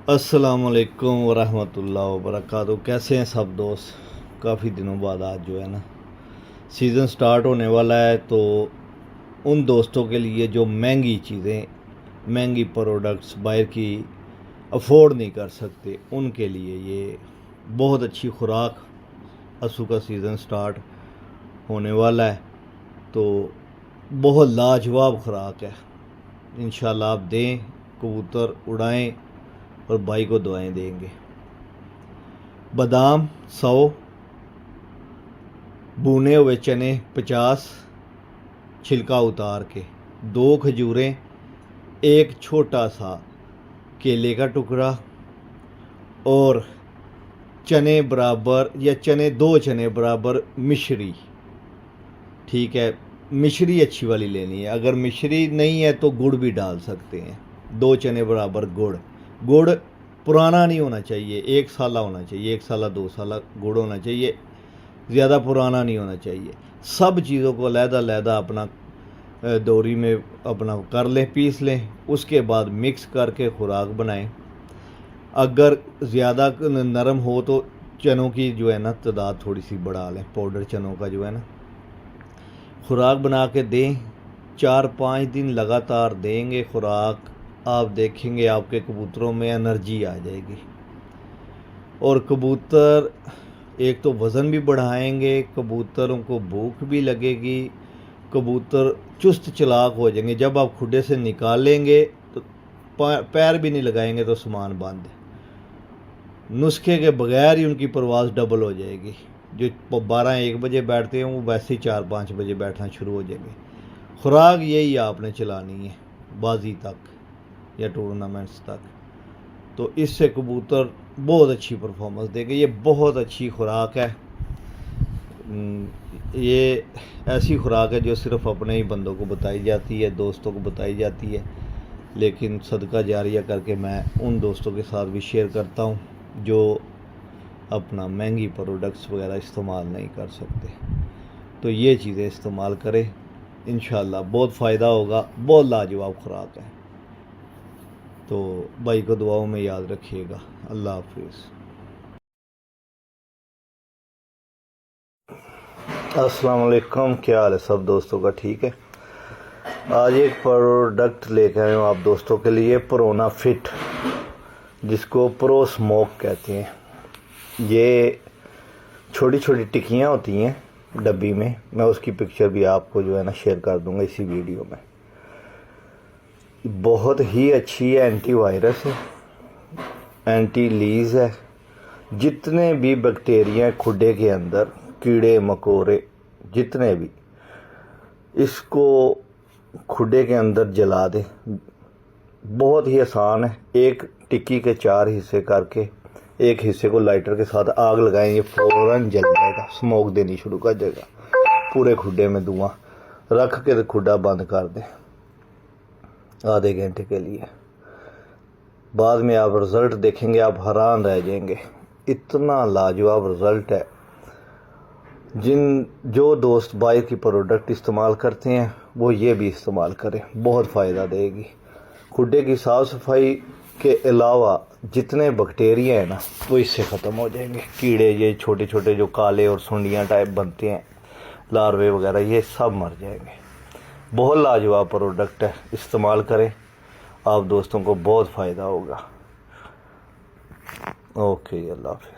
अस्सलाम वालेकुम वरहमतुल्लाह वबरकातुहू। कैसे हैं सब दोस्त? काफ़ी दिनों बाद आज जो है ना सीज़न स्टार्ट होने वाला है, तो उन दोस्तों के लिए जो महंगी चीज़ें, महंगी प्रोडक्ट्स बाहर की अफोर्ड नहीं कर सकते, उनके लिए ये बहुत अच्छी खुराक, असू का सीज़न स्टार्ट होने वाला है, तो बहुत लाजवाब खुराक है। इंशाल्लाह आप दें, कबूतर उड़ाएं और भाई को दुआएं देंगे। बादाम 100, भुने हुए चने 50 छिलका उतार के, 2 खजूरें, एक छोटा सा केले का टुकड़ा और चने बराबर या 2 चने बराबर मिश्री। ठीक है, मिश्री अच्छी वाली लेनी है। अगर मिश्री नहीं है तो गुड़ भी डाल सकते हैं। 2 चने बराबर गुड़ पुराना नहीं होना चाहिए, 1 साला होना चाहिए, 1 साला 2 साला गुड़ होना चाहिए, ज़्यादा पुराना नहीं होना चाहिए। सब चीज़ों को अलहदा अपना दोरी में अपना कर लें, पीस लें। उसके बाद मिक्स करके खुराक बनाएं। अगर ज़्यादा नरम हो तो चनों की जो है ना तादाद थोड़ी सी बढ़ा लें, पाउडर चनों का जो है ना। खुराक बना के दें, 4-5 दिन लगातार देंगे खुराक। आप देखेंगे आपके कबूतरों में एनर्जी आ जाएगी, और कबूतर एक तो वज़न भी बढ़ाएंगे, कबूतरों को भूख भी लगेगी, कबूतर चुस्त चालाक हो जाएंगे। जब आप खुडे से निकालेंगे तो पैर भी नहीं लगाएंगे तो सामान बंद है। नुस्खे के बगैर ही उनकी परवाज़ डबल हो जाएगी। जो 12-1 बजे बैठते हैं वो वैसे ही 4-5 बजे बैठना शुरू हो जाएंगे। खुराक यही आपने चलानी है बाजी तक या टूर्नामेंट्स तक, तो इससे कबूतर बहुत अच्छी परफॉर्मेंस देंगे। ये बहुत अच्छी खुराक है। ये ऐसी खुराक है जो सिर्फ अपने ही बंदों को बताई जाती है, दोस्तों को बताई जाती है, लेकिन सदका जारिया करके मैं उन दोस्तों के साथ भी शेयर करता हूँ जो अपना महंगी प्रोडक्ट्स वगैरह इस्तेमाल नहीं कर सकते। तो ये चीज़ें इस्तेमाल करें, इंशाल्लाह बहुत फ़ायदा होगा। बहुत लाजवाब खुराक है। तो भाई को दुआओं में याद रखिएगा। अल्लाह हाफिज़। अस्सलाम वालेकुम, क्या हाल है सब दोस्तों का? ठीक है। आज एक प्रोडक्ट लेकर आए हूँ आप दोस्तों के लिए, प्रोना फिट, जिसको प्रो स्मोक कहते हैं। ये छोटी छोटी टिक्कियाँ होती हैं डब्बी में। मैं उसकी पिक्चर भी आपको जो है ना शेयर कर दूंगा इसी वीडियो में। बहुत ही अच्छी है, एंटी वायरस है, एंटी लीज है। जितने भी बैक्टीरिया हैं खुडे के अंदर, कीड़े मकोड़े जितने भी, इसको खुडे के अंदर जला दें। बहुत ही आसान है। एक टिक्की के 4 हिस्से करके, एक हिस्से को लाइटर के साथ आग लगाएंगे, फौरन जल जाएगा, स्मोक देनी शुरू कर देगा। पूरे खुडे में धुआं रख के खुडा बंद कर दें आधे घंटे के लिए। बाद में आप रिज़ल्ट देखेंगे, आप हैरान रह जाएंगे। इतना लाजवाब रिज़ल्ट है। जो दोस्त बाहर की प्रोडक्ट इस्तेमाल करते हैं वो ये भी इस्तेमाल करें, बहुत फ़ायदा देगी। खुडे की साफ़ सफाई के अलावा जितने बैक्टीरिया हैं ना वो इससे ख़त्म हो जाएंगे। कीड़े ये छोटे छोटे जो काले और सुंडियाँ टाइप बनते हैं, लार्वे वगैरह, ये सब मर जाएंगे। बहुत लाजवाब प्रोडक्ट है, इस्तेमाल करें, आप दोस्तों को बहुत फ़ायदा होगा। ओके, अल्लाह हाफ़िज़।